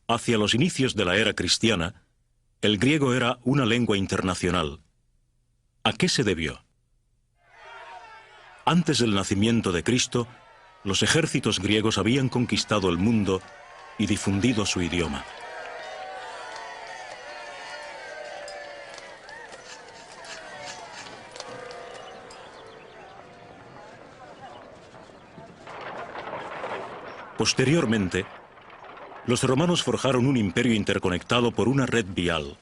Hacia los inicios de la era cristiana, el griego era una lengua internacional. ¿A qué se debió? Antes del nacimiento de Cristo, los ejércitos griegos habían conquistado el mundo y difundido su idioma. Posteriormente, los romanos forjaron un imperio interconectado por una red vial.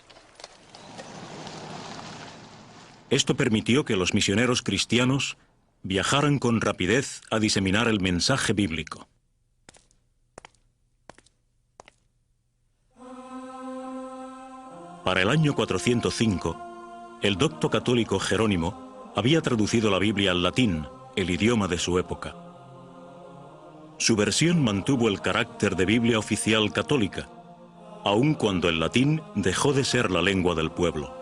Esto permitió que los misioneros cristianos viajaran con rapidez a diseminar el mensaje bíblico. Para el año 405, el docto católico Jerónimo había traducido la Biblia al latín, el idioma de su época. Su versión mantuvo el carácter de Biblia oficial católica, aun cuando el latín dejó de ser la lengua del pueblo.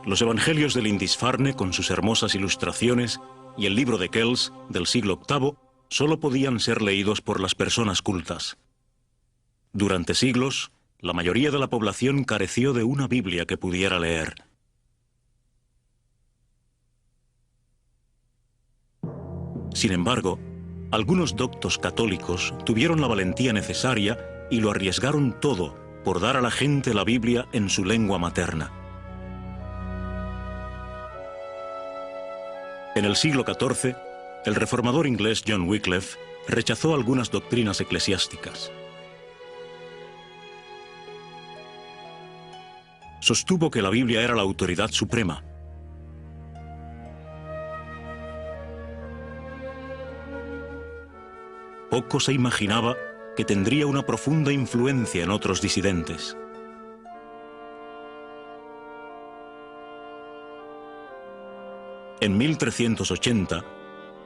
Los Evangelios del Lindisfarne, con sus hermosas ilustraciones, y el libro de Kells, del siglo VIII, solo podían ser leídos por las personas cultas. Durante siglos, la mayoría de la población careció de una Biblia que pudiera leer. Sin embargo, algunos doctos católicos tuvieron la valentía necesaria y lo arriesgaron todo por dar a la gente la Biblia en su lengua materna. En el siglo XIV, el reformador inglés John Wycliffe rechazó algunas doctrinas eclesiásticas. Sostuvo que la Biblia era la autoridad suprema. Poco se imaginaba que tendría una profunda influencia en otros disidentes. En 1380,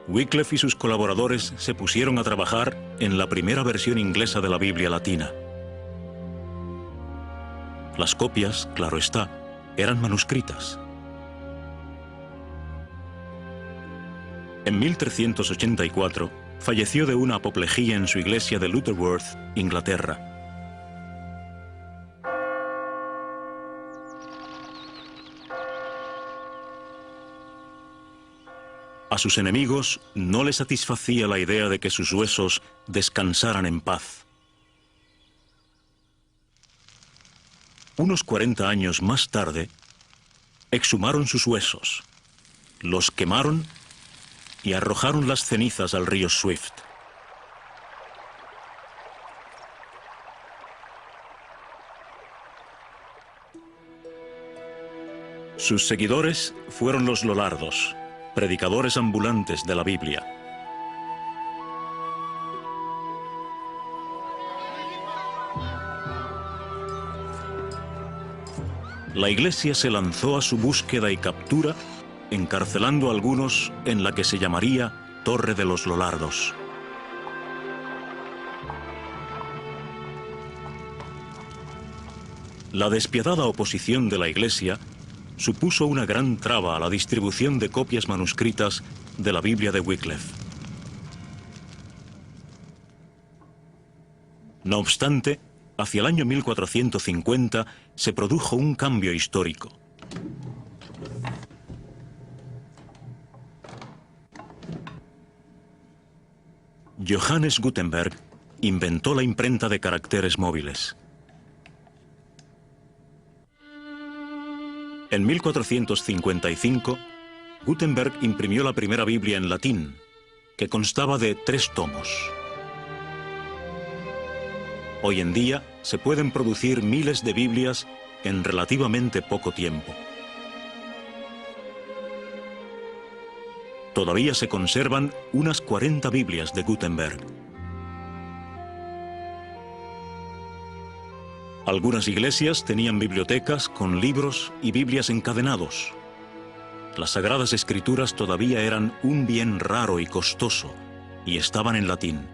Wycliffe y sus colaboradores se pusieron a trabajar en la primera versión inglesa de la Biblia latina. Las copias, claro está, eran manuscritas. En 1384, falleció de una apoplejía en su iglesia de Lutterworth, Inglaterra. A sus enemigos no les satisfacía la idea de que sus huesos descansaran en paz. Unos 40 años más tarde, exhumaron sus huesos, los quemaron y arrojaron las cenizas al río Swift. Sus seguidores fueron los lollardos, predicadores ambulantes de la Biblia. La Iglesia se lanzó a su búsqueda y captura, encarcelando a algunos en la que se llamaría Torre de los Lollardos. La despiadada oposición de la Iglesia supuso una gran traba a la distribución de copias manuscritas de la Biblia de Wycliffe. No obstante, hacia el año 1450 se produjo un cambio histórico. Johannes Gutenberg inventó la imprenta de caracteres móviles. En 1455, Gutenberg imprimió la primera Biblia en latín, que constaba de 3 tomos. Hoy en día se pueden producir miles de Biblias en relativamente poco tiempo. Todavía se conservan unas 40 Biblias de Gutenberg. Algunas iglesias tenían bibliotecas con libros y Biblias encadenados. Las Sagradas Escrituras todavía eran un bien raro y costoso, y estaban en latín.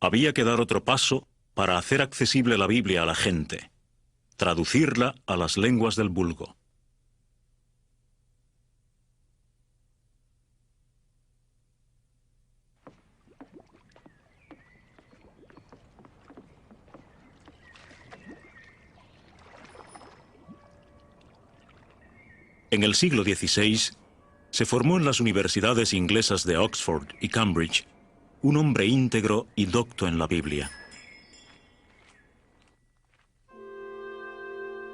Había que dar otro paso para hacer accesible la Biblia a la gente, traducirla a las lenguas del vulgo. En el siglo XVI, se formó en las universidades inglesas de Oxford y Cambridge un hombre íntegro y docto en la Biblia.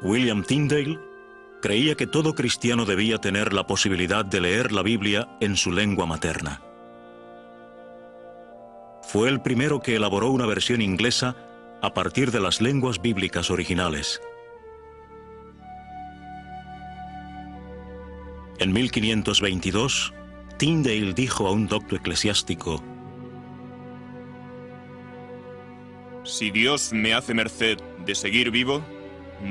William Tyndale creía que todo cristiano debía tener la posibilidad de leer la Biblia en su lengua materna. Fue el primero que elaboró una versión inglesa a partir de las lenguas bíblicas originales. En 1522, Tyndale dijo a un docto eclesiástico: Si Dios me hace merced de seguir vivo,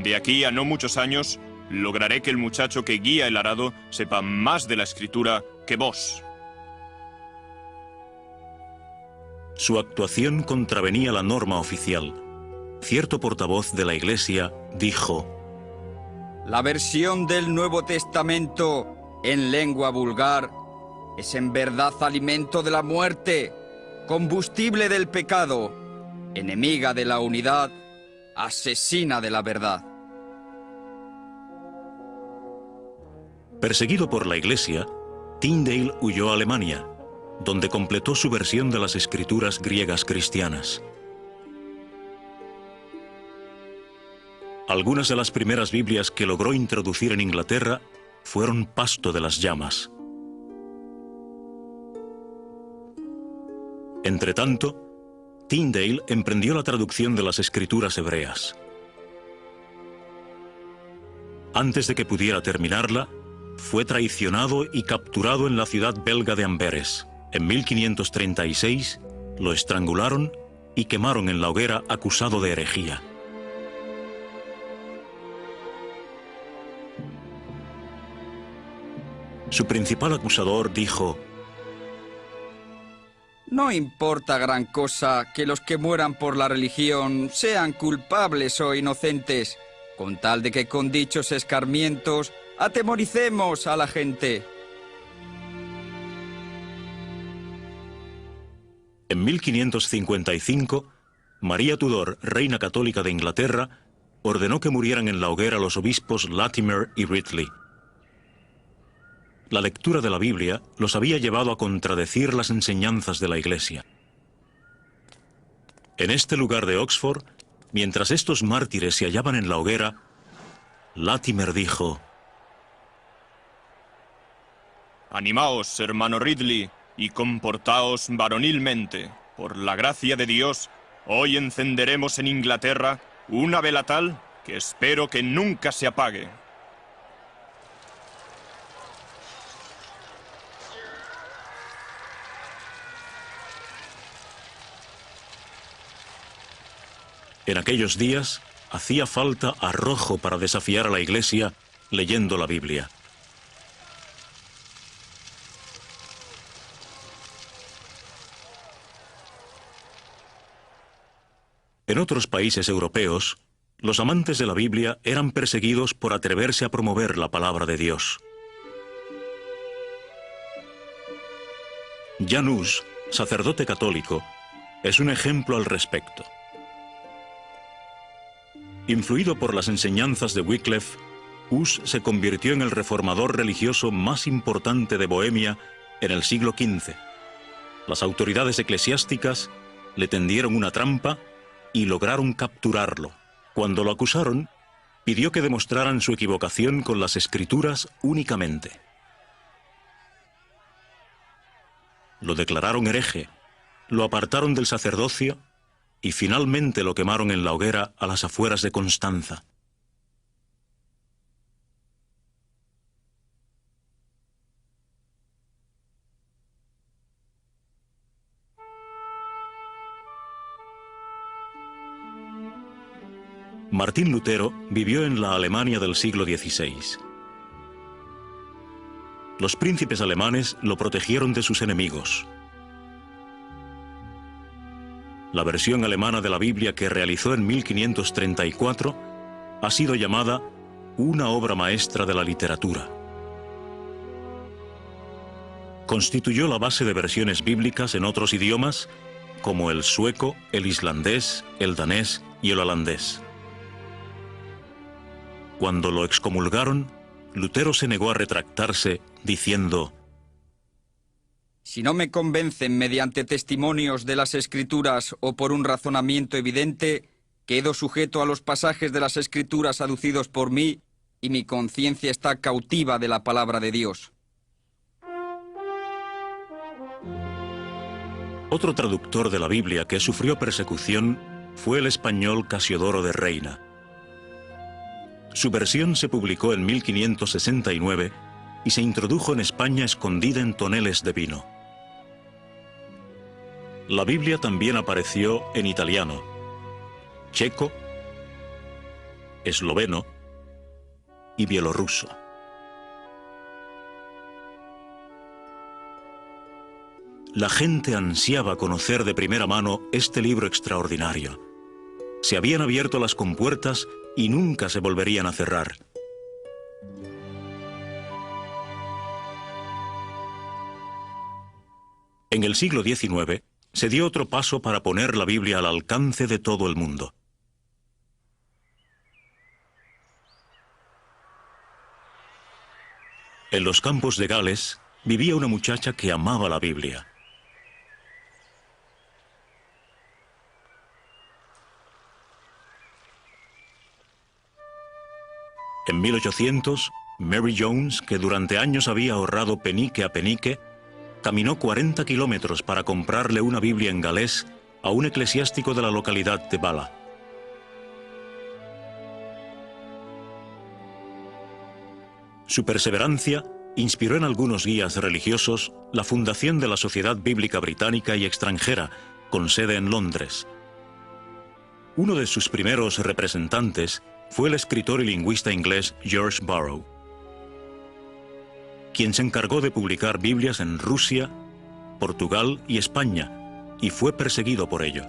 de aquí a no muchos años, lograré que el muchacho que guía el arado sepa más de la Escritura que vos. Su actuación contravenía la norma oficial. Cierto portavoz de la Iglesia dijo: La versión del Nuevo Testamento en lengua vulgar es en verdad alimento de la muerte, combustible del pecado, enemiga de la unidad, asesina de la verdad. Perseguido por la Iglesia, Tyndale huyó a Alemania, donde completó su versión de las escrituras griegas cristianas. Algunas de las primeras Biblias que logró introducir en Inglaterra fueron pasto de las llamas. Entretanto, Tyndale emprendió la traducción de las escrituras hebreas. Antes de que pudiera terminarla, fue traicionado y capturado en la ciudad belga de Amberes. En 1536 lo estrangularon y quemaron en la hoguera acusado de herejía. Su principal acusador dijo: No importa gran cosa que los que mueran por la religión sean culpables o inocentes, con tal de que con dichos escarmientos atemoricemos a la gente. En 1555, María Tudor, reina católica de Inglaterra, ordenó que murieran en la hoguera los obispos Latimer y Ridley. La lectura de la Biblia los había llevado a contradecir las enseñanzas de la Iglesia. En este lugar de Oxford, mientras estos mártires se hallaban en la hoguera, Latimer dijo: Animaos, hermano Ridley, y comportaos varonilmente. Por la gracia de Dios, hoy encenderemos en Inglaterra una vela tal que espero que nunca se apague. En aquellos días, hacía falta arrojo para desafiar a la Iglesia leyendo la Biblia. En otros países europeos, los amantes de la Biblia eran perseguidos por atreverse a promover la palabra de Dios. Jan Hus, sacerdote católico, es un ejemplo al respecto. Influido por las enseñanzas de Wycliffe, Hus se convirtió en el reformador religioso más importante de Bohemia en el siglo XV. Las autoridades eclesiásticas le tendieron una trampa y lograron capturarlo. Cuando lo acusaron, pidió que demostraran su equivocación con las Escrituras únicamente. Lo declararon hereje, lo apartaron del sacerdocio y finalmente lo quemaron en la hoguera a las afueras de Constanza. Martín Lutero vivió en la Alemania del siglo XVI. Los príncipes alemanes lo protegieron de sus enemigos. La versión alemana de la Biblia que realizó en 1534 ha sido llamada una obra maestra de la literatura. Constituyó la base de versiones bíblicas en otros idiomas como el sueco, el islandés, el danés y el holandés. Cuando lo excomulgaron, Lutero se negó a retractarse, diciendo: Si no me convencen mediante testimonios de las Escrituras o por un razonamiento evidente, quedo sujeto a los pasajes de las Escrituras aducidos por mí y mi conciencia está cautiva de la palabra de Dios. Otro traductor de la Biblia que sufrió persecución fue el español Casiodoro de Reina. Su versión se publicó en 1569 y se introdujo en España escondida en toneles de vino. La Biblia también apareció en italiano, checo, esloveno y bielorruso. La gente ansiaba conocer de primera mano este libro extraordinario. Se habían abierto las compuertas y nunca se volverían a cerrar. En el siglo XIX se dio otro paso para poner la Biblia al alcance de todo el mundo. En los campos de Gales vivía una muchacha que amaba la Biblia. En 1800, Mary Jones, que durante años había ahorrado penique a penique, caminó 40 kilómetros para comprarle una Biblia en galés a un eclesiástico de la localidad de Bala. Su perseverancia inspiró en algunos guías religiosos la fundación de la Sociedad Bíblica Británica y Extranjera, con sede en Londres. Uno de sus primeros representantes fue el escritor y lingüista inglés George Borrow, quien se encargó de publicar Biblias en Rusia, Portugal y España, y fue perseguido por ello.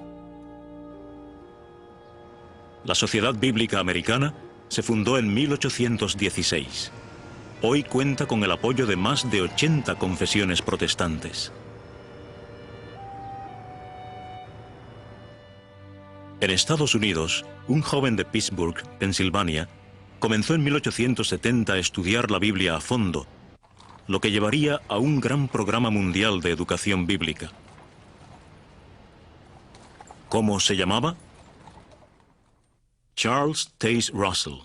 La Sociedad Bíblica Americana se fundó en 1816. Hoy cuenta con el apoyo de más de 80 confesiones protestantes. En Estados Unidos, un joven de Pittsburgh, Pensilvania, comenzó en 1870 a estudiar la Biblia a fondo, lo que llevaría a un gran programa mundial de educación bíblica. ¿Cómo se llamaba? Charles Taze Russell.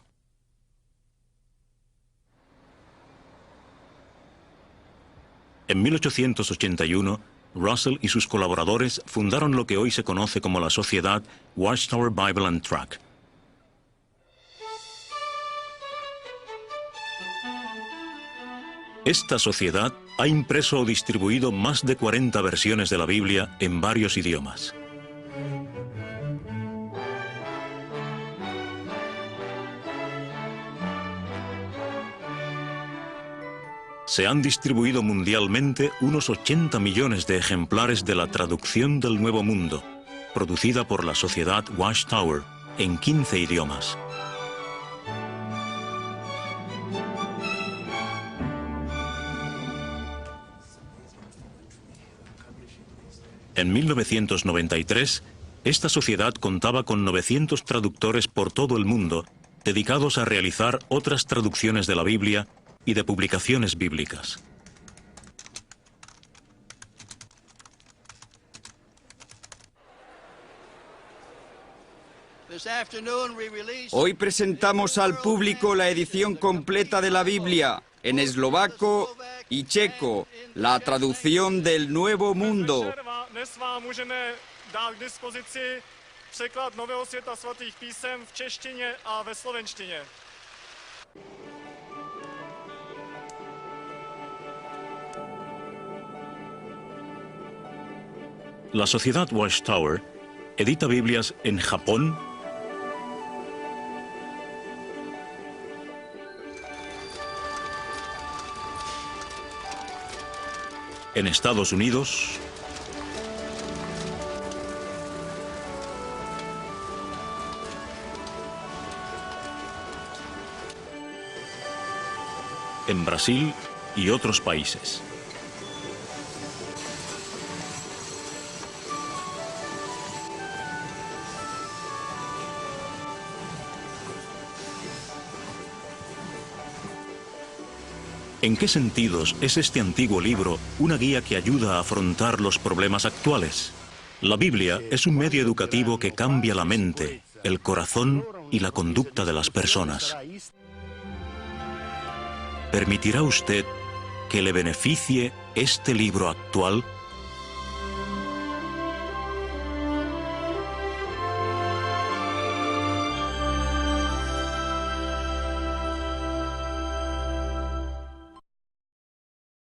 En 1881, Russell y sus colaboradores fundaron lo que hoy se conoce como la Sociedad Watchtower Bible and Tract. Esta sociedad ha impreso o distribuido más de 40 versiones de la Biblia en varios idiomas. Se han distribuido mundialmente unos 80 millones de ejemplares de la traducción del Nuevo Mundo, producida por la Sociedad Watchtower, en 15 idiomas. En 1993, esta sociedad contaba con 900 traductores por todo el mundo, dedicados a realizar otras traducciones de la Biblia y de publicaciones bíblicas. Hoy presentamos al público la edición completa de la Biblia, en eslovaco y checo, la traducción del Nuevo Mundo. La Sociedad Watchtower edita Biblias en Japón, en Estados Unidos, en Brasil y otros países. ¿En qué sentidos es este antiguo libro una guía que ayuda a afrontar los problemas actuales? La Biblia es un medio educativo que cambia la mente, el corazón y la conducta de las personas. ¿Permitirá usted que le beneficie este libro actual?